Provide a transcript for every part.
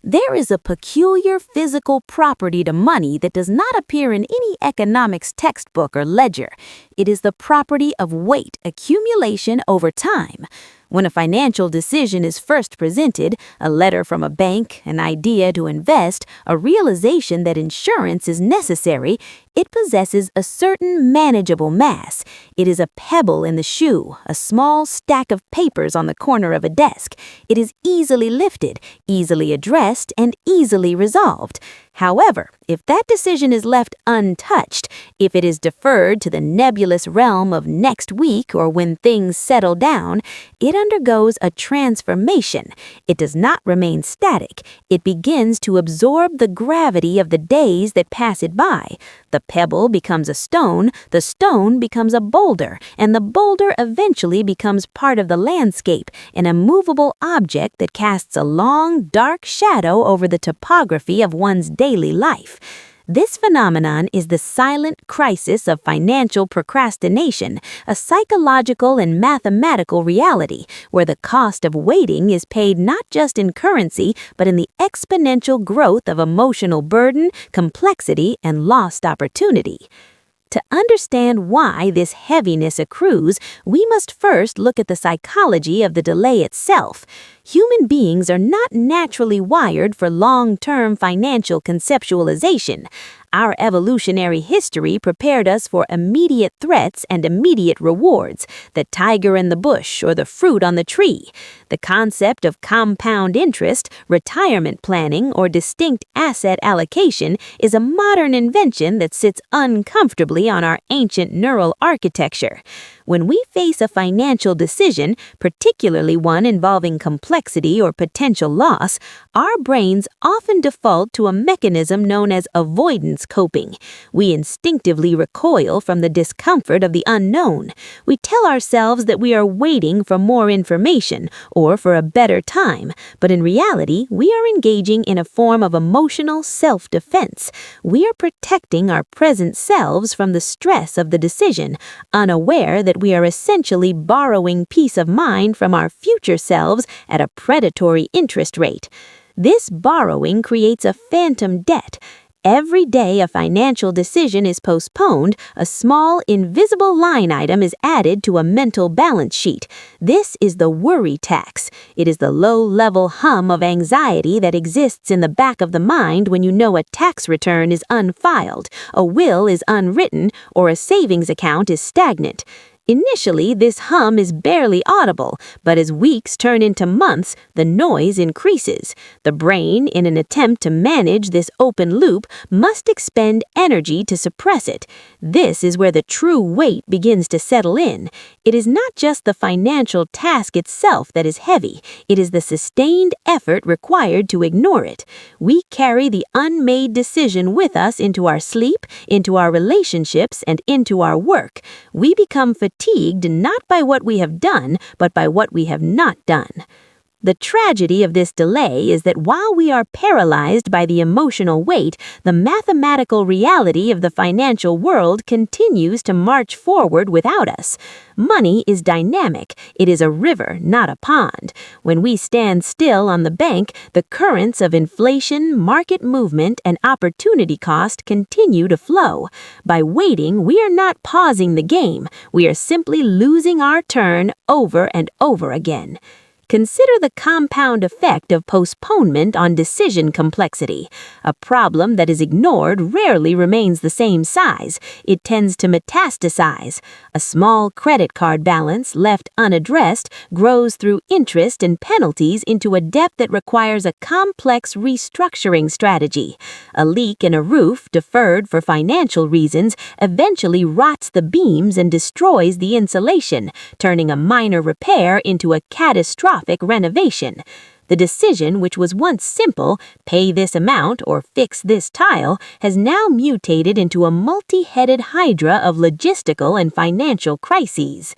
There is a peculiar physical property to money that does not appear in any economics textbook or ledger. It is the property of weight accumulation over time. When a financial decision is first presented, a letter from a bank, an idea to invest, a realization that insurance is necessary, it possesses a certain manageable mass. It is a pebble in the shoe, a small stack of papers on the corner of a desk. It is easily lifted, easily addressed, and easily resolved. However, if that decision is left untouched, if it is deferred to the nebulous realm of next week or when things settle down, it undergoes a transformation. It does not remain static. It begins to absorb the gravity of the days that pass it by. The pebble becomes a stone, the stone becomes a boulder, and the boulder eventually becomes part of the landscape, an immovable object that casts a long, dark shadow over the topography of one's daily life. This phenomenon is the silent crisis of financial procrastination, a psychological and mathematical reality where the cost of waiting is paid not just in currency but in the exponential growth of emotional burden, complexity, and lost opportunity. To understand why this heaviness accrues, we must first look at the psychology of the delay itself. Human beings are not naturally wired for long-term financial conceptualization. Our evolutionary history prepared us for immediate threats and immediate rewards, the tiger in the bush or the fruit on the tree. The concept of compound interest, retirement planning, or distinct asset allocation is a modern invention that sits uncomfortably on our ancient neural architecture. When we face a financial decision, particularly one involving complexity or potential loss, our brains often default to a mechanism known as avoidance coping. We instinctively recoil from the discomfort of the unknown. We tell ourselves that we are waiting for more information or for a better time, but in reality, we are engaging in a form of emotional self-defense. We are protecting our present selves from the stress of the decision, unaware that we are essentially borrowing peace of mind from our future selves at a predatory interest rate. This borrowing creates a phantom debt. Every day a financial decision is postponed, a small, invisible line item is added to a mental balance sheet. This is the worry tax. It is the low-level hum of anxiety that exists in the back of the mind when you know a tax return is unfiled, a will is unwritten, or a savings account is stagnant. Initially, this hum is barely audible, but as weeks turn into months, the noise increases. The brain, in an attempt to manage this open loop, must expend energy to suppress it. This is where the true weight begins to settle in. It is not just the financial task itself that is heavy. It is the sustained effort required to ignore it. We carry the unmade decision with us into our sleep, into our relationships, and into our work. We become fatigued not by what we have done, but by what we have not done. The tragedy of this delay is that while we are paralyzed by the emotional weight, the mathematical reality of the financial world continues to march forward without us. Money is dynamic. It is a river, not a pond. When we stand still on the bank, the currents of inflation, market movement, and opportunity cost continue to flow. By waiting, we are not pausing the game. We are simply losing our turn over and over again. Consider the compound effect of postponement on decision complexity. A problem that is ignored rarely remains the same size. It tends to metastasize. A small credit card balance left unaddressed grows through interest and penalties into a debt that requires a complex restructuring strategy. A leak in a roof, deferred for financial reasons, eventually rots the beams and destroys the insulation, turning a minor repair into a catastrophic renovation. The decision, which was once simple, pay this amount or fix this tile, has now mutated into a multi-headed hydra of logistical and financial crises.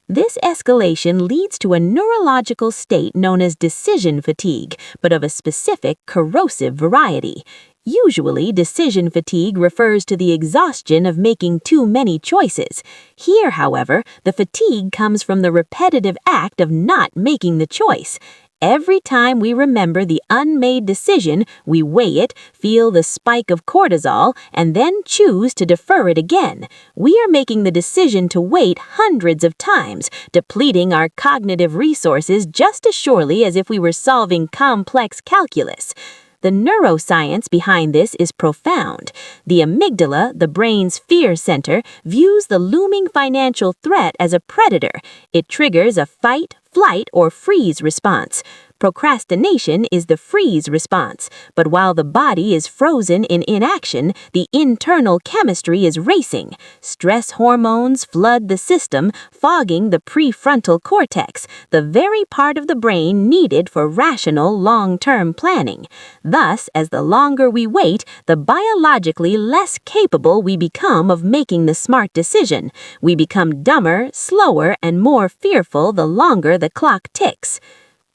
This escalation leads to a neurological state known as decision fatigue, but of a specific corrosive variety. Usually, decision fatigue refers to the exhaustion of making too many choices. Here, however, the fatigue comes from the repetitive act of not making the choice. Every time we remember the unmade decision, we weigh it, feel the spike of cortisol, and then choose to defer it again. We are making the decision to wait hundreds of times, depleting our cognitive resources just as surely as if we were solving complex calculus. The neuroscience behind this is profound. The amygdala, the brain's fear center, views the looming financial threat as a predator. It triggers a fight, flight, or freeze response. Procrastination is the freeze response, but while the body is frozen in inaction, the internal chemistry is racing. Stress hormones flood the system, fogging the prefrontal cortex, the very part of the brain needed for rational long-term planning. Thus, as the longer we wait, the biologically less capable we become of making the smart decision. We become dumber, slower, and more fearful the longer the clock ticks.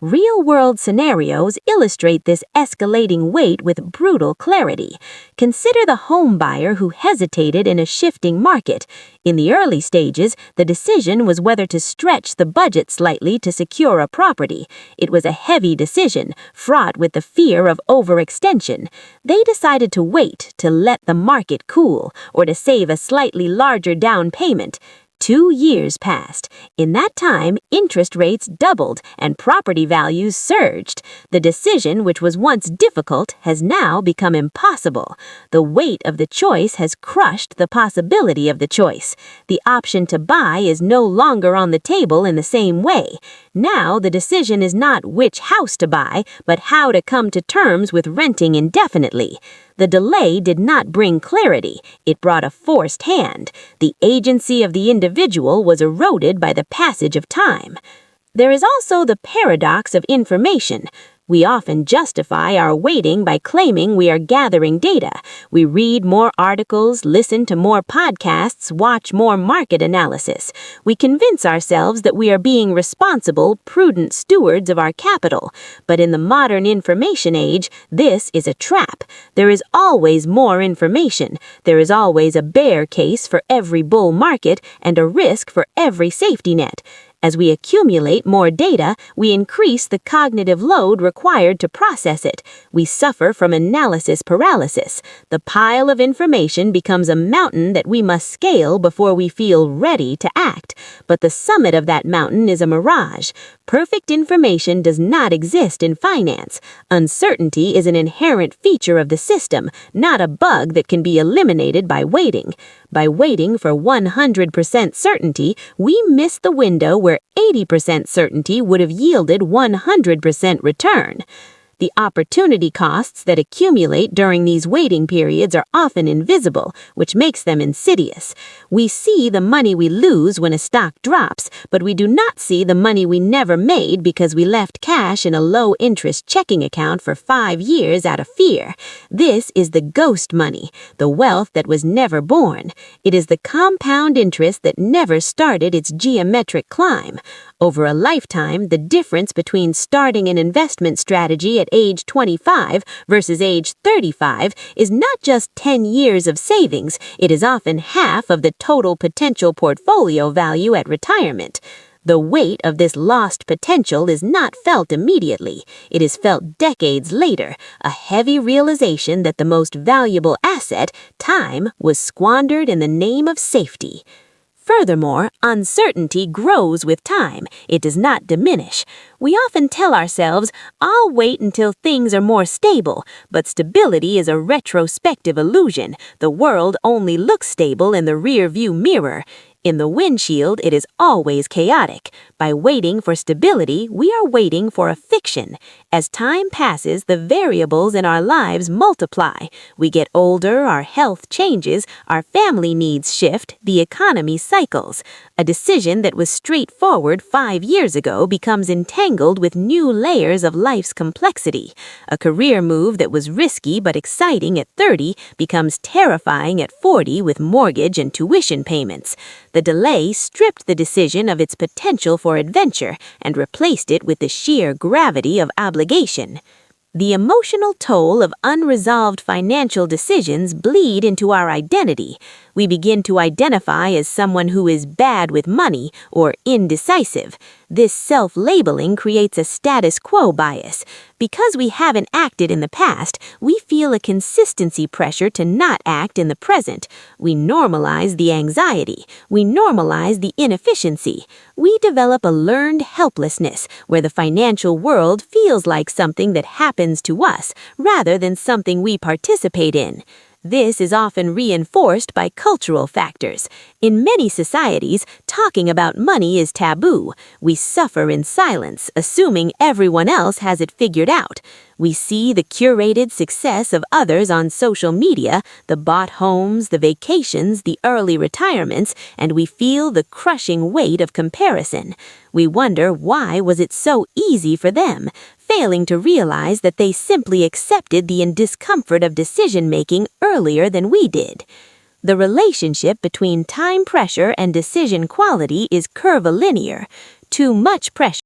Real-world scenarios illustrate this escalating weight with brutal clarity. Consider the home buyer who hesitated in a shifting market. In the early stages, the decision was whether to stretch the budget slightly to secure a property. It was a heavy decision, fraught with the fear of overextension. They decided to wait, to let the market cool, or to save a slightly larger down payment. 2 years passed. In that time, interest rates doubled and property values surged. The decision, which was once difficult, has now become impossible. The weight of the choice has crushed the possibility of the choice. The option to buy is no longer on the table in the same way. Now, the decision is not which house to buy, but how to come to terms with renting indefinitely. The delay did not bring clarity, it brought a forced hand. The agency of the individual was eroded by the passage of time. There is also the paradox of information. We often justify our waiting by claiming we are gathering data. We read more articles, listen to more podcasts, watch more market analysis. We convince ourselves that we are being responsible, prudent stewards of our capital. But in the modern information age, this is a trap. There is always more information. There is always a bear case for every bull market and a risk for every safety net. As we accumulate more data, we increase the cognitive load required to process it. We suffer from analysis paralysis. The pile of information becomes a mountain that we must scale before we feel ready to act. But the summit of that mountain is a mirage. Perfect information does not exist in finance. Uncertainty is an inherent feature of the system, not a bug that can be eliminated by waiting. By waiting for 100% certainty, we miss the window where 80% certainty would have yielded 100% return. The opportunity costs that accumulate during these waiting periods are often invisible, which makes them insidious. We see the money we lose when a stock drops, but we do not see the money we never made because we left cash in a low-interest checking account for 5 years out of fear. This is the ghost money, the wealth that was never born. It is the compound interest that never started its geometric climb. Over a lifetime, the difference between starting an investment strategy at age 25 versus age 35 is not just 10 years of savings, it is often half of the total potential portfolio value at retirement. The weight of this lost potential is not felt immediately. It is felt decades later, a heavy realization that the most valuable asset, time, was squandered in the name of safety. Furthermore, uncertainty grows with time. It does not diminish. We often tell ourselves, I'll wait until things are more stable, but stability is a retrospective illusion. The world only looks stable in the rear-view mirror. In the windshield, it is always chaotic. By waiting for stability, we are waiting for a fiction. As time passes, the variables in our lives multiply. We get older, our health changes, our family needs shift, the economy cycles. A decision that was straightforward 5 years ago becomes entangled with new layers of life's complexity. A career move that was risky but exciting at 30 becomes terrifying at 40 with mortgage and tuition payments. The delay stripped the decision of its potential for adventure and replaced it with the sheer gravity of obligation. The emotional toll of unresolved financial decisions bleed into our identity. We begin to identify as someone who is bad with money or indecisive. This self-labeling creates a status quo bias. Because we haven't acted in the past, we feel a consistency pressure to not act in the present. We normalize the anxiety. We normalize the inefficiency. We develop a learned helplessness, where the financial world feels like something that happens to us, rather than something we participate in. This is often reinforced by cultural factors. In many societies, talking about money is taboo. We suffer in silence, assuming everyone else has it figured out. We see the curated success of others on social media, the bought homes, the vacations, the early retirements, and we feel the crushing weight of comparison. We wonder why was it so easy for them, failing to realize that they simply accepted the discomfort of decision-making earlier than we did. The relationship between time pressure and decision quality is curvilinear. Too much pressure